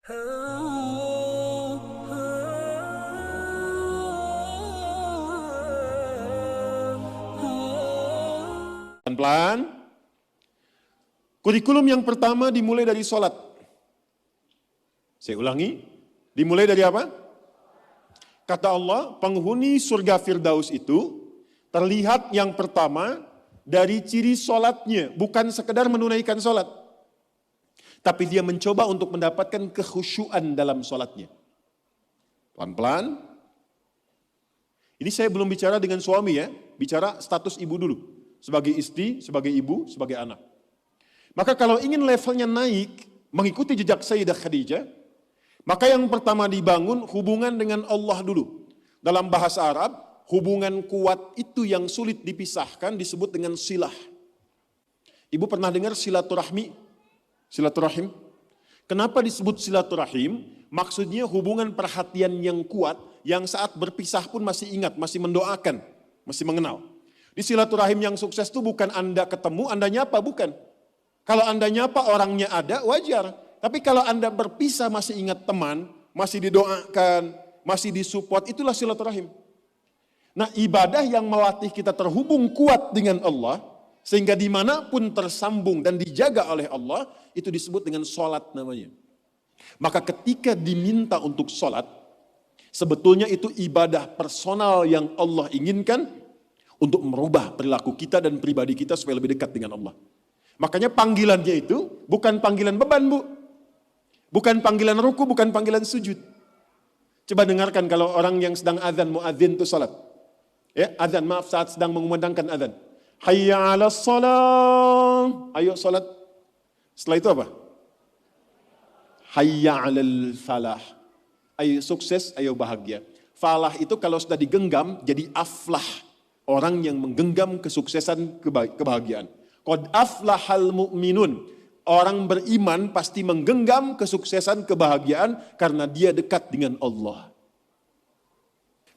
Pelan-pelan. Kurikulum yang pertama dimulai dari sholat. Saya ulangi, dimulai dari apa? Kata Allah, penghuni surga Firdaus itu terlihat yang pertama dari ciri sholatnya, bukan sekedar menunaikan sholat. Tapi dia mencoba untuk mendapatkan kekhusyuan dalam sholatnya. Pelan-pelan. Ini saya belum bicara dengan suami ya, bicara status ibu dulu. Sebagai istri, sebagai ibu, sebagai anak. Maka kalau ingin levelnya naik, mengikuti jejak Sayyidah Khadijah, maka yang pertama dibangun hubungan dengan Allah dulu. Dalam bahasa Arab, hubungan kuat itu yang sulit dipisahkan disebut dengan silah. Ibu pernah dengar silaturahmi? Silaturahim? Kenapa disebut silaturahim? Maksudnya hubungan perhatian yang kuat, yang saat berpisah pun masih ingat, masih mendoakan, masih mengenal. Di silaturahim yang sukses itu bukan Anda ketemu, Anda nyapa, bukan. Kalau Anda nyapa orangnya ada, wajar. Tapi kalau Anda berpisah masih ingat teman, masih didoakan, masih disupport, itulah silaturahim. Nah, ibadah yang melatih kita terhubung kuat dengan Allah, sehingga dimanapun tersambung dan dijaga oleh Allah, itu disebut dengan sholat namanya. Maka ketika diminta untuk sholat, sebetulnya itu ibadah personal yang Allah inginkan untuk merubah perilaku kita dan pribadi kita supaya lebih dekat dengan Allah. Makanya panggilannya itu bukan panggilan beban, Bu. Bukan panggilan ruku, bukan panggilan sujud. Coba dengarkan kalau orang yang sedang azan, muadzin itu salat. Ya, azan, maaf, saat sedang mengumandangkan azan. Hayya 'alas shalah. Ayo salat. Setelah itu apa? Hayya 'alal falah. Ayo sukses, ayo bahagia. Falah itu kalau sudah digenggam jadi aflah. Orang yang menggenggam kesuksesan, kebahagiaan. Qad aflahal mu'minun. Orang beriman pasti menggenggam kesuksesan, kebahagiaan karena dia dekat dengan Allah.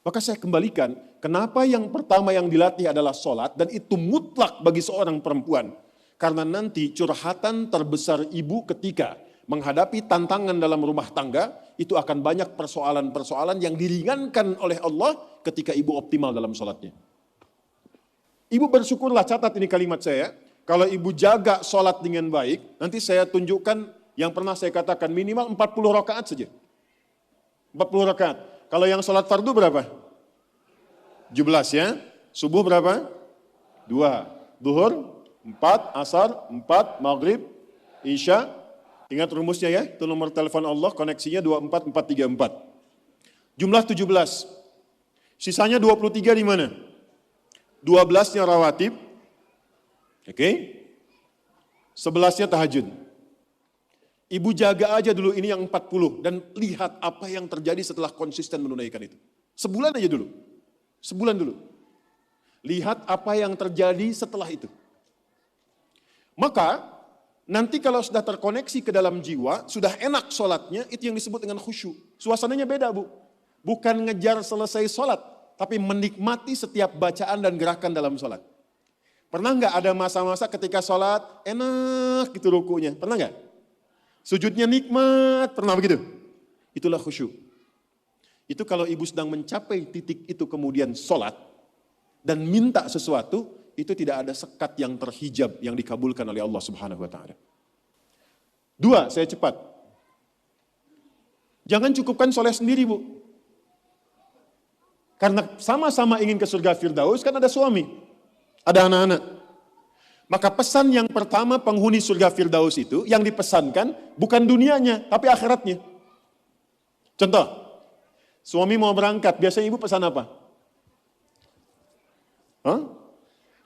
Maka saya kembalikan, kenapa yang pertama yang dilatih adalah sholat dan itu mutlak bagi seorang perempuan. Karena nanti curhatan terbesar ibu ketika menghadapi tantangan dalam rumah tangga, itu akan banyak persoalan-persoalan yang diringankan oleh Allah ketika ibu optimal dalam sholatnya. Ibu bersyukurlah, catat ini kalimat saya, kalau ibu jaga sholat dengan baik, nanti saya tunjukkan yang pernah saya katakan minimal 40 rakaat saja. 40 rakaat. Kalau yang sholat fardu berapa? 17 ya. Subuh berapa? 2. Duhur 4, asar 4, maghrib, isya. Ingat rumusnya ya, itu nomor telepon Allah, koneksinya 24434. Jumlah 17. Sisanya 23 di mana? 12-nya rawatib. Oke, 11-nya tahajud. Ibu jaga aja dulu ini yang 40 dan lihat apa yang terjadi setelah konsisten menunaikan itu. Sebulan aja dulu. Sebulan dulu. Lihat apa yang terjadi setelah itu. Maka nanti kalau sudah terkoneksi ke dalam jiwa, sudah enak sholatnya, itu yang disebut dengan khusyuk. Suasananya beda, Bu. Bukan ngejar selesai sholat, tapi menikmati setiap bacaan dan gerakan dalam sholat. Pernah nggak ada masa-masa ketika sholat enak gitu rukunya? Pernah nggak? Sujudnya nikmat, pernah begitu? Itulah khusyuk. Itu kalau ibu sedang mencapai titik itu kemudian sholat dan minta sesuatu, itu tidak ada sekat yang terhijab yang dikabulkan oleh Allah Subhanahu wa Ta'ala. 2, saya cepat. Jangan cukupkan soleh sendiri, Bu. Karena sama-sama ingin ke surga Firdaus, kan ada suami. Ada anak-anak. Maka pesan yang pertama penghuni surga Firdaus itu, yang dipesankan bukan dunianya, tapi akhiratnya. Contoh, suami mau berangkat, biasanya ibu pesan apa?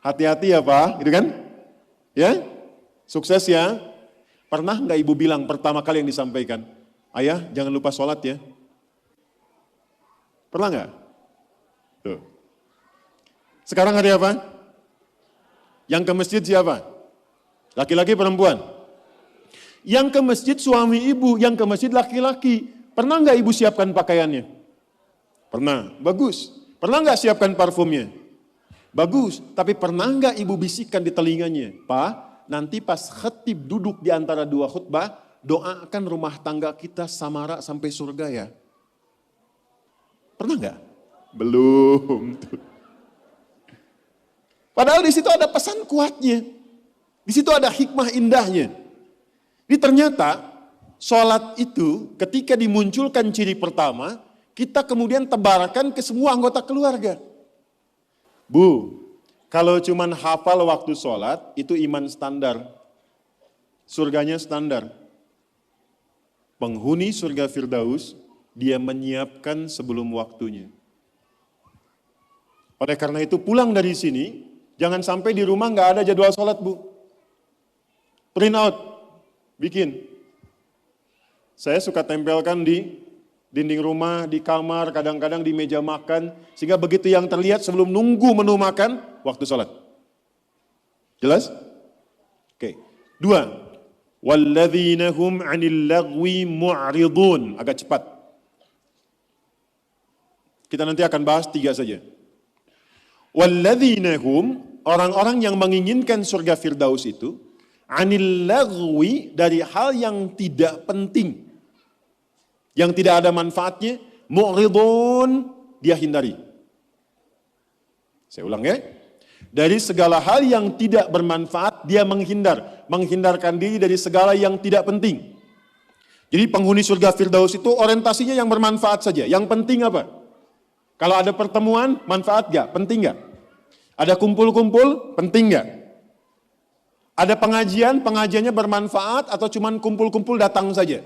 Hati-hati ya Pak, gitu kan? Ya, sukses ya. Pernah nggak ibu bilang pertama kali yang disampaikan, ayah jangan lupa sholat ya? Pernah nggak? Tuh. Sekarang hari apa? Yang ke masjid siapa? Laki-laki perempuan? Yang ke masjid suami ibu, yang ke masjid laki-laki. Pernah nggak ibu siapkan pakaiannya? Pernah, bagus. Pernah nggak siapkan parfumnya? Bagus. Tapi pernah nggak ibu bisikkan di telinganya? Pak, nanti pas khatib duduk di antara dua khutbah, doakan rumah tangga kita samara sampai surga ya. Pernah nggak? Belum. Padahal di situ ada pesan kuatnya. Di situ ada hikmah indahnya. Jadi ternyata sholat itu ketika dimunculkan ciri pertama, kita kemudian tebarkan ke semua anggota keluarga. Bu, kalau cuman hafal waktu sholat, itu iman standar. Surganya standar. Penghuni surga Firdaus, dia menyiapkan sebelum waktunya. Oleh karena itu pulang dari sini, jangan sampai di rumah nggak ada jadwal sholat, Bu. Print out, bikin. Saya suka tempelkan di dinding rumah, di kamar, kadang-kadang di meja makan, sehingga begitu yang terlihat sebelum nunggu menu makan, waktu sholat. Jelas? Oke. 2. Walladzina hum 'anil lagwi mu'ridun. Agak cepat. Kita nanti akan bahas 3 saja. Walladzina hum, orang-orang yang menginginkan surga Firdaus itu, 'anil lagwi, dari hal yang tidak penting, yang tidak ada manfaatnya, mu'ridun, dia hindari. Saya ulang ya. Dari segala hal yang tidak bermanfaat, dia menghindar. Menghindarkan diri dari segala yang tidak penting. Jadi penghuni surga Firdaus itu orientasinya yang bermanfaat saja. Yang penting apa? Kalau ada pertemuan, manfaat gak? Penting gak? Ada kumpul-kumpul, penting gak? Ada pengajian, pengajiannya bermanfaat atau cuman kumpul-kumpul datang saja?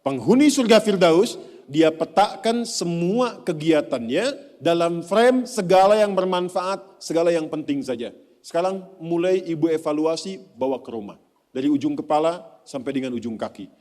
Penghuni surga Firdaus, dia petakan semua kegiatannya dalam frame segala yang bermanfaat, segala yang penting saja. Sekarang mulai ibu evaluasi, bawa ke rumah. Dari ujung kepala sampai dengan ujung kaki.